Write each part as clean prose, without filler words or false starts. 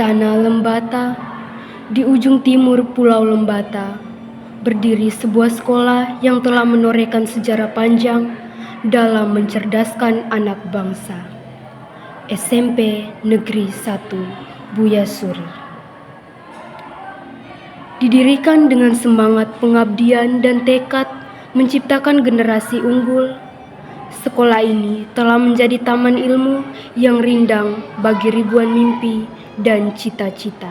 tanah Lembata, di ujung timur Pulau Lembata, berdiri sebuah sekolah yang telah menorehkan sejarah panjang dalam mencerdaskan anak bangsa. SMP Negeri 1 Buya Suri. Didirikan dengan semangat pengabdian dan tekad menciptakan generasi unggul, sekolah ini telah menjadi taman ilmu yang rindang bagi ribuan mimpi dan cita-cita.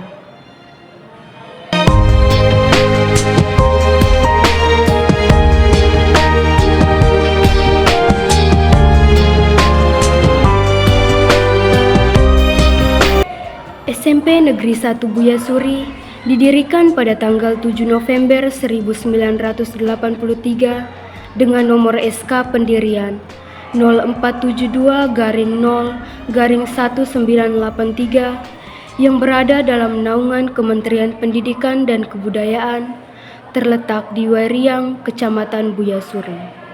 SMP Negeri 1 Buya Suri didirikan pada tanggal 7 November 1983 dengan nomor SK pendirian 0472-0-1983 yang berada dalam naungan Kementerian Pendidikan dan Kebudayaan, terletak di Wairiang, Kecamatan Buya Suri.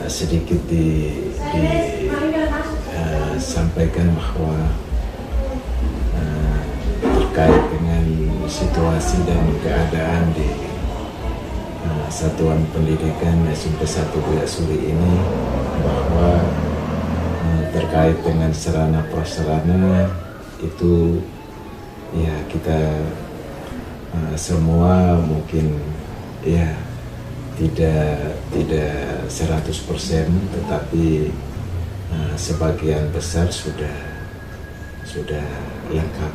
Sedikit disampaikan bahwa terkait dengan situasi dan keadaan di Satuan Pendidikan SMP 1 Buya Suri ini, bahwa terkait dengan sarana prasarana itu ya kita semua mungkin ya tidak 100%, tetapi sebagian besar sudah lengkap,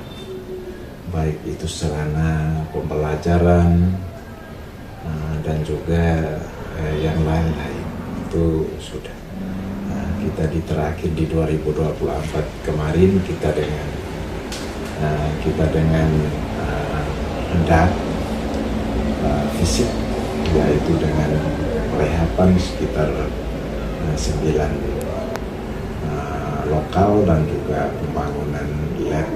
baik itu sarana pembelajaran dan juga yang lain-lain itu sudah. Kita terakhir di 2024 kemarin kita dengan hendak fisik, yaitu dengan rehapan sekitar 9 lokal dan juga pembangunan lab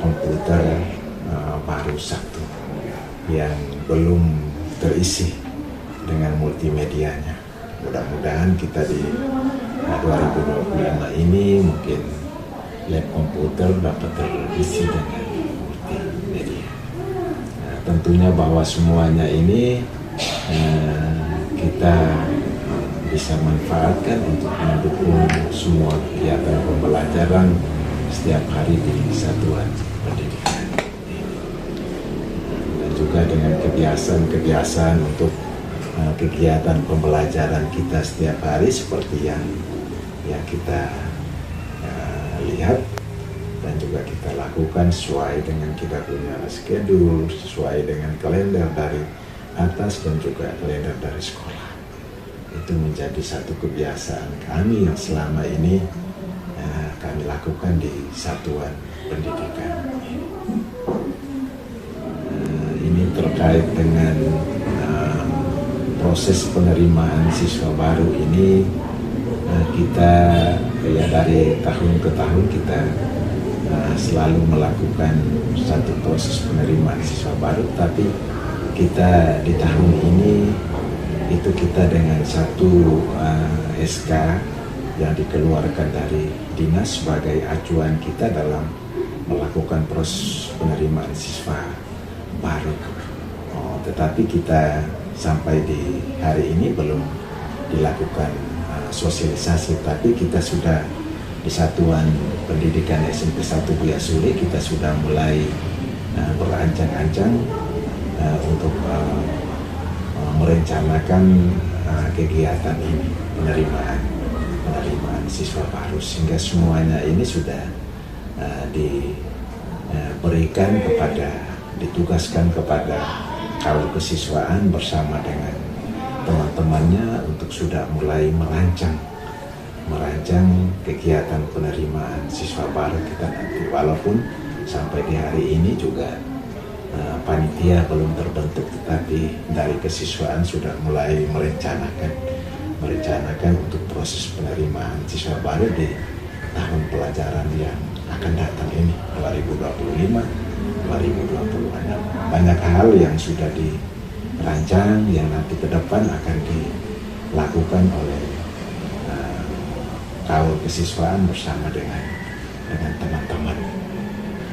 komputer baru 1 yang belum terisi dengan multimedianya. Mudah-mudahan kita di 2025 ini mungkin lab komputer dapat terisi dengan multimedia. Tentunya bahwa semuanya ini kita bisa manfaatkan untuk mendukung semua kegiatan pembelajaran setiap hari di satuan pendidikan, dan juga dengan kebiasaan untuk kegiatan pembelajaran kita setiap hari seperti yang kita lihat dan juga kita lakukan sesuai dengan kita punya schedule, sesuai dengan kalender dari atas dan juga kalender dari sekolah. Itu menjadi satu kebiasaan kami yang selama ini kami lakukan di satuan pendidikan. Ini terkait dengan proses penerimaan siswa baru ini, kita ya dari tahun ke tahun kita selalu melakukan satu proses penerimaan siswa baru, tapi kita di tahun ini itu kita dengan satu SK yang dikeluarkan dari dinas sebagai acuan kita dalam melakukan proses penerimaan siswa baru. Tetapi kita sampai di hari ini belum dilakukan sosialisasi, tapi kita sudah di Satuan Pendidikan SMP 1 Buya Suri kita sudah mulai berancang-ancang untuk merencanakan kegiatan ini, penerimaan siswa baru, sehingga semuanya ini sudah ditugaskan kepada Kawal Kesiswaan bersama dengan teman-temannya untuk sudah mulai merancang kegiatan penerimaan siswa baru kita nanti. Walaupun sampai di hari ini juga panitia belum terbentuk, tetapi dari kesiswaan sudah mulai merencanakan untuk proses penerimaan siswa baru di tahun pelajaran yang akan datang ini 2025-2026. Banyak hal yang sudah dirancang yang nanti ke depan akan dilakukan oleh Kawal Kesiswaan bersama dengan teman-teman,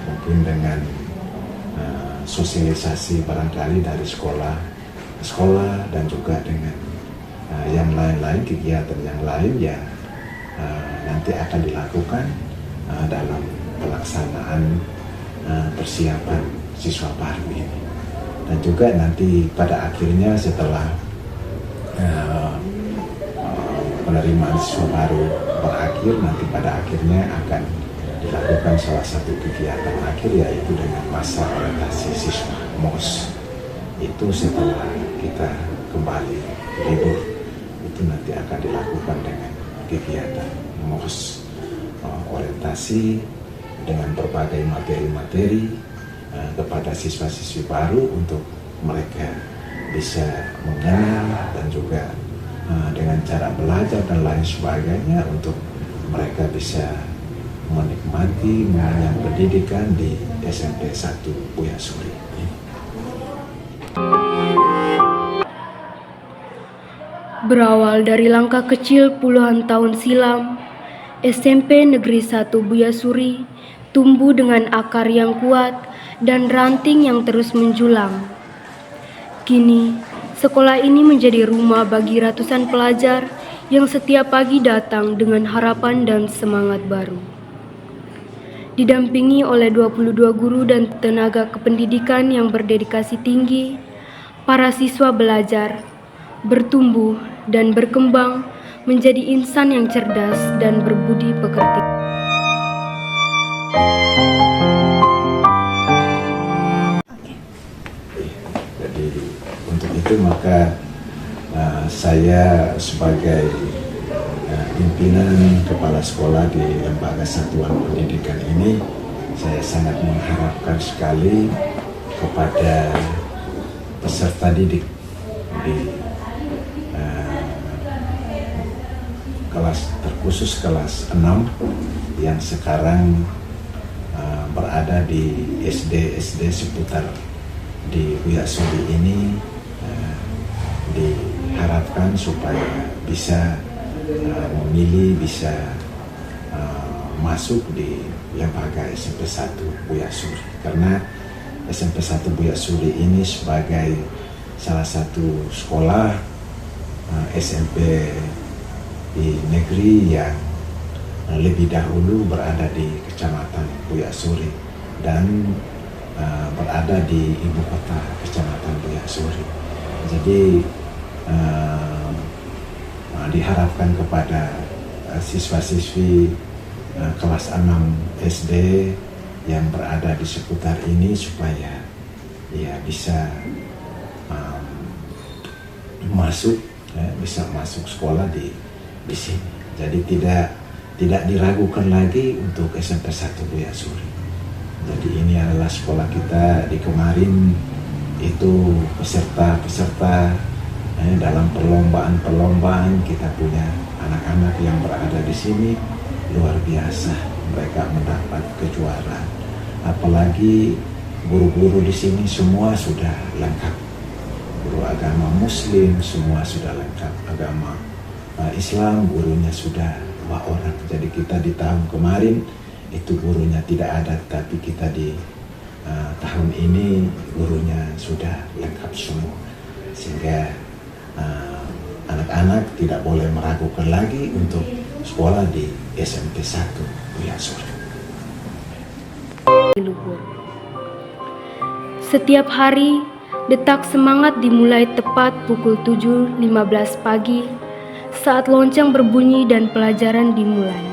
mungkin dengan sosialisasi barangkali dari sekolah dan juga dengan yang lain-lain, kegiatan yang lain yang nanti akan dilakukan dalam pelaksanaan persiapan siswa baru ini. Dan juga nanti pada akhirnya setelah penerimaan siswa baru berakhir, nanti pada akhirnya akan dilakukan salah satu kegiatan akhir, yaitu dengan masa orientasi siswa MOS. Itu setelah kita kembali libur, itu nanti akan dilakukan dengan kegiatan MOS, orientasi dengan berbagai materi-materi kepada siswa-siswi baru untuk mereka bisa mengenal, dan juga dengan cara belajar dan lain sebagainya untuk mereka bisa menikmati mengenyam pendidikan di SMP 1 Buya Suri. Berawal dari langkah kecil puluhan tahun silam, SMP Negeri 1 Buya Suri tumbuh dengan akar yang kuat dan ranting yang terus menjulang. Kini, sekolah ini menjadi rumah bagi ratusan pelajar yang setiap pagi datang dengan harapan dan semangat baru. Didampingi oleh 22 guru dan tenaga kependidikan yang berdedikasi tinggi, para siswa belajar, bertumbuh, dan berkembang menjadi insan yang cerdas dan berbudi pekerti. Jadi untuk itu maka saya sebagai pimpinan kepala sekolah di lembaga satuan pendidikan ini, saya sangat mengharapkan sekali kepada peserta didik di kelas terkhusus kelas 6 yang sekarang berada di SD seputar di Buya Suri ini, diharapkan supaya bisa memilih, bisa masuk di lembaga SMP 1 Buya Suri, karena SMP 1 Buya Suri ini sebagai salah satu sekolah SMP di negeri yang lebih dahulu berada di Kecamatan Buya Suri dan berada di ibu kota Kecamatan Buya Suri. Jadi diharapkan kepada siswa-siswi kelas 6 SD yang berada di seputar ini supaya ya bisa bisa masuk sekolah di sini. Jadi tidak diragukan lagi untuk SMP 1 Buya Suri. Jadi ini adalah sekolah kita di kemarin itu peserta dalam perlombaan kita punya anak-anak yang berada di sini luar biasa, mereka mendapat kejuaraan. Apalagi guru-guru di sini semua sudah lengkap, guru agama Muslim semua sudah lengkap, agama Islam gurunya sudah 2 orang. Jadi kita di tahun kemarin itu gurunya tidak ada, tapi kita di tahun ini gurunya sudah lengkap semua, sehingga anak-anak tidak boleh meragukan lagi untuk sekolah di SMP 1 Buya Suri. Luhur. Setiap hari, detak semangat dimulai tepat pukul 7.15 pagi saat lonceng berbunyi dan pelajaran dimulai.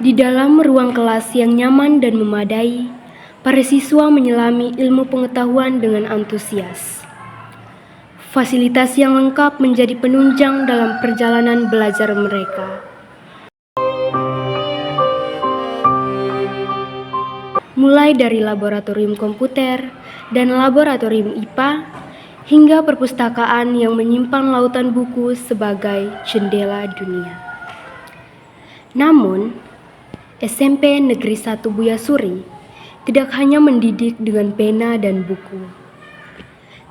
Di dalam ruang kelas yang nyaman dan memadai, para siswa menyelami ilmu pengetahuan dengan antusias. Fasilitas yang lengkap menjadi penunjang dalam perjalanan belajar mereka. Mulai dari laboratorium komputer dan laboratorium IPA, hingga perpustakaan yang menyimpan lautan buku sebagai jendela dunia. Namun, SMP Negeri 1 Buya Suri tidak hanya mendidik dengan pena dan buku.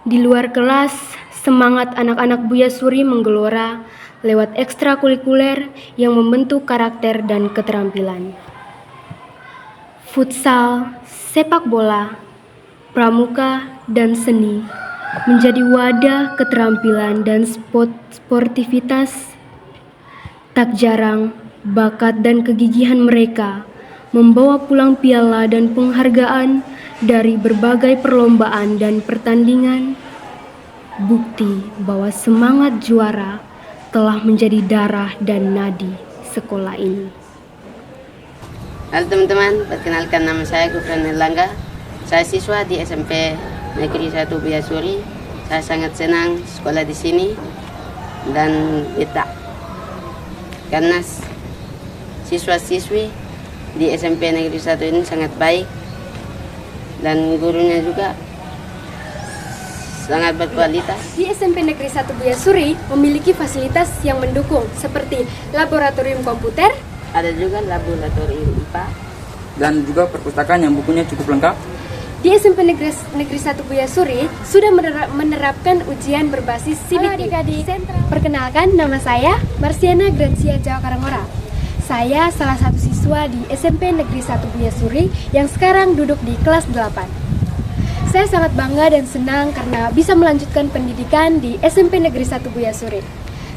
Di luar kelas, semangat anak-anak Buya Suri menggelora lewat ekstrakurikuler yang membentuk karakter dan keterampilan. Futsal, sepak bola, pramuka, dan seni menjadi wadah keterampilan dan sportivitas. Tak jarang, bakat dan kegigihan mereka membawa pulang piala dan penghargaan dari berbagai perlombaan dan pertandingan. Bukti bahwa semangat juara telah menjadi darah dan nadi sekolah ini. Halo teman-teman, perkenalkan nama saya Gufran Erlangga. Saya siswa di SMP Negeri 1 Buya Suri. Saya sangat senang sekolah di sini dan betah karena siswa-siswi di SMP Negeri 1 ini sangat baik dan gurunya juga sangat berkualitas. Di SMP Negeri 1 Buya Suri memiliki fasilitas yang mendukung seperti laboratorium komputer, ada juga laboratorium IPA, dan juga perpustakaan yang bukunya cukup lengkap. Di SMP Negeri 1 Buya Suri sudah menerapkan ujian berbasis CBT. Perkenalkan, nama saya Marsiana Gracia Jawa Karangora. Saya salah satu siswa di SMP Negeri 1 Buya Suri yang sekarang duduk di kelas 8. Saya sangat bangga dan senang karena bisa melanjutkan pendidikan di SMP Negeri 1 Buya Suri.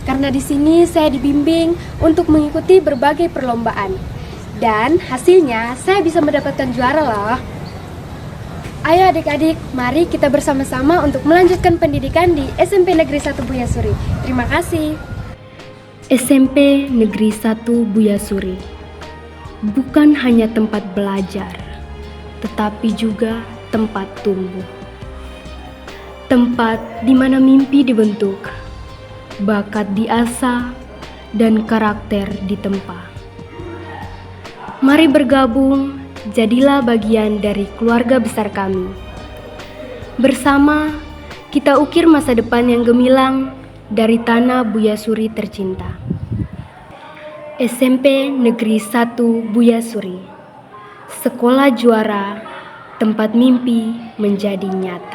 Karena di sini saya dibimbing untuk mengikuti berbagai perlombaan. Dan hasilnya saya bisa mendapatkan juara loh. Ayo adik-adik, mari kita bersama-sama untuk melanjutkan pendidikan di SMP Negeri 1 Buya Suri. Terima kasih. SMP Negeri 1 Buya Suri bukan hanya tempat belajar, tetapi juga tempat tumbuh. Tempat di mana mimpi dibentuk, bakat diasah, dan karakter ditempa. Mari bergabung, jadilah bagian dari keluarga besar kami. Bersama, kita ukir masa depan yang gemilang dari tanah Buya Suri tercinta. SMP Negeri 1 Buya Suri, sekolah juara, tempat mimpi menjadi nyata.